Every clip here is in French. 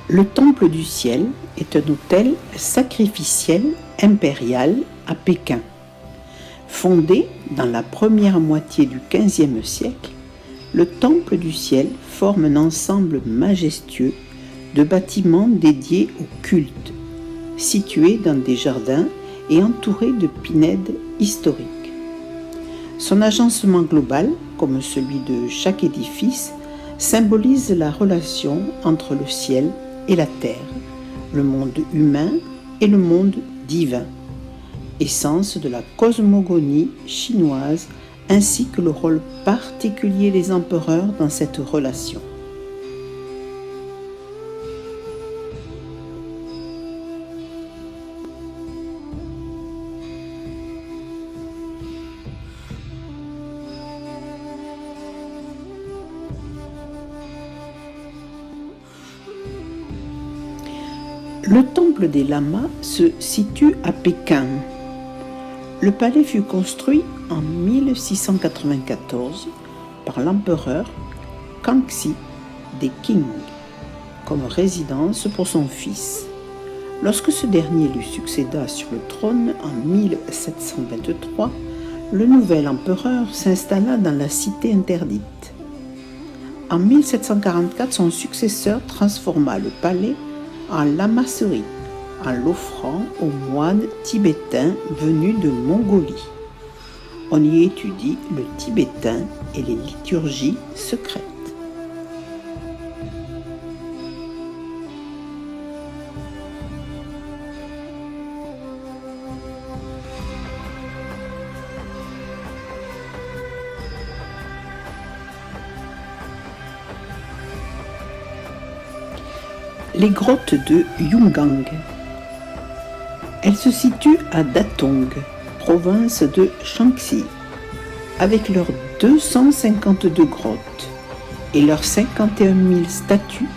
Le Temple du Ciel est un autel sacrificiel impérial à Pékin. Fondé dans la première moitié du XVe siècle, le Temple du Ciel forme un ensemble majestueux de bâtiments dédiés au culte, situés dans des jardins et entourés de pinèdes historiques. Son agencement global, comme celui de chaque édifice, symbolise la relation entre le ciel et la terre, le monde humain et le monde divin, essence de la cosmogonie chinoise ainsi que le rôle particulier des empereurs dans cette relation. Le temple des lamas se situe à Pékin. Le palais fut construit en 1694 par l'empereur Kangxi des Qing comme résidence pour son fils. Lorsque ce dernier lui succéda sur le trône en 1723, le nouvel empereur s'installa dans la cité interdite. En 1744, son successeur transforma le palais en lamasserie, en l'offrant aux moines tibétains venus de Mongolie. On y étudie le tibétain et les liturgies secrètes. Les grottes de Yungang. Elles se situent à Datong, province de Shaanxi, avec leurs 252 grottes et leurs 51 000 statues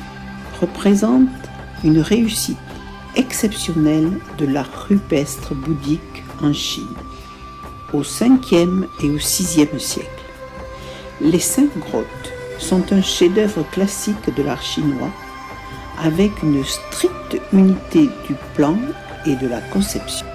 représentent une réussite exceptionnelle de l'art rupestre bouddhique en Chine, au 5e et au 6e siècle. Les 5 grottes sont un chef-d'œuvre classique de l'art chinois avec une stricte unité du plan et de la conception.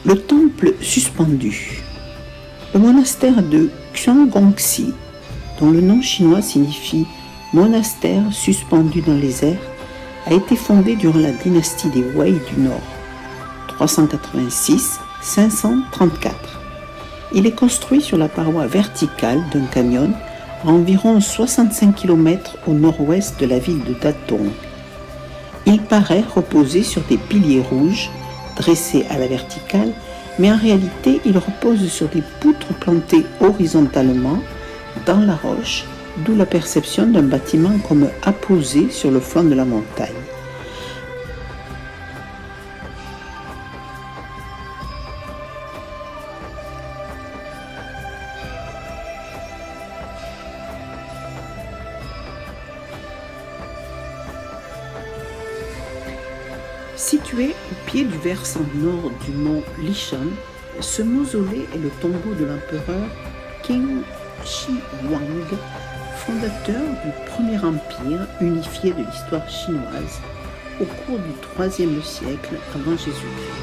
Le temple suspendu. Le monastère de Xuangongxi, dont le nom chinois signifie monastère suspendu dans les airs, a été fondé durant la dynastie des Wei du Nord, 386-534. Il est construit sur la paroi verticale d'un canyon à environ 65 km au nord-ouest de la ville de Datong. Il paraît reposer sur des piliers rouges dressés à la verticale, mais en réalité, il repose sur des poutres plantées horizontalement dans la roche, d'où la perception d'un bâtiment comme apposé sur le flanc de la montagne. Situé au pied du versant nord du mont Lishan, ce mausolée est le tombeau de l'empereur Qin Shi Huang, fondateur du premier empire unifié de l'histoire chinoise au cours du IIIe siècle avant Jésus-Christ.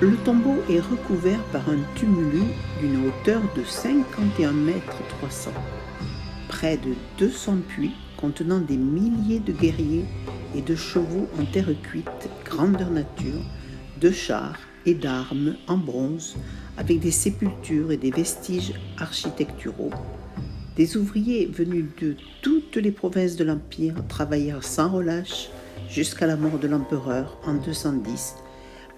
Le tombeau est recouvert par un tumulus d'une hauteur de 51 mètres 300. Près de 200 puits contenant des milliers de guerriers et de chevaux en terre cuite, grandeur nature, de chars et d'armes en bronze, avec des sépultures et des vestiges architecturaux. Des ouvriers venus de toutes les provinces de l'Empire travaillèrent sans relâche jusqu'à la mort de l'empereur en 210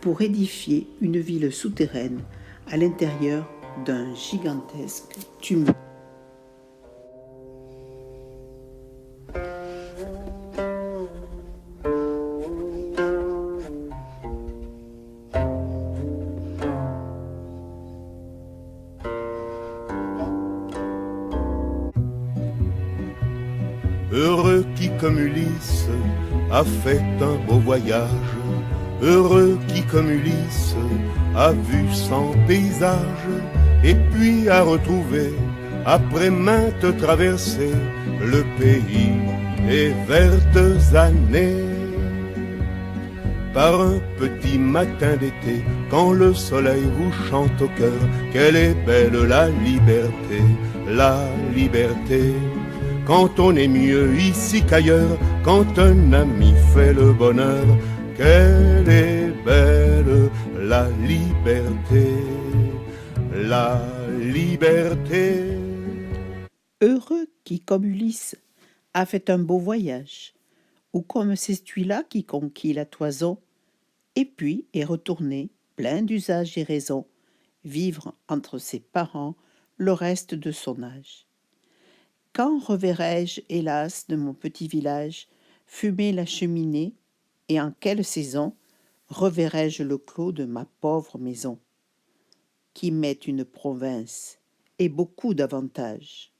pour édifier une ville souterraine à l'intérieur d'un gigantesque tumulus. comme Ulysse, a fait un beau voyage. Heureux qui, comme Ulysse, a vu 100 paysages, et puis a retrouvé, après maintes traversées, le pays des vertes années. Par un petit matin d'été, quand le soleil vous chante au cœur, quelle est belle la liberté, la liberté. Quand on est mieux ici qu'ailleurs, quand un ami fait le bonheur, quelle est belle la liberté, la liberté. Heureux qui, comme Ulysse, a fait un beau voyage, ou comme c'est celui-là qui conquit la toison, et puis est retourné, plein d'usage et raison, vivre entre ses parents le reste de son âge. Quand reverrai-je, hélas, de mon petit village, fumer la cheminée, et en quelle saison reverrai-je le clos de ma pauvre maison, qui m'est une province et beaucoup d'avantages.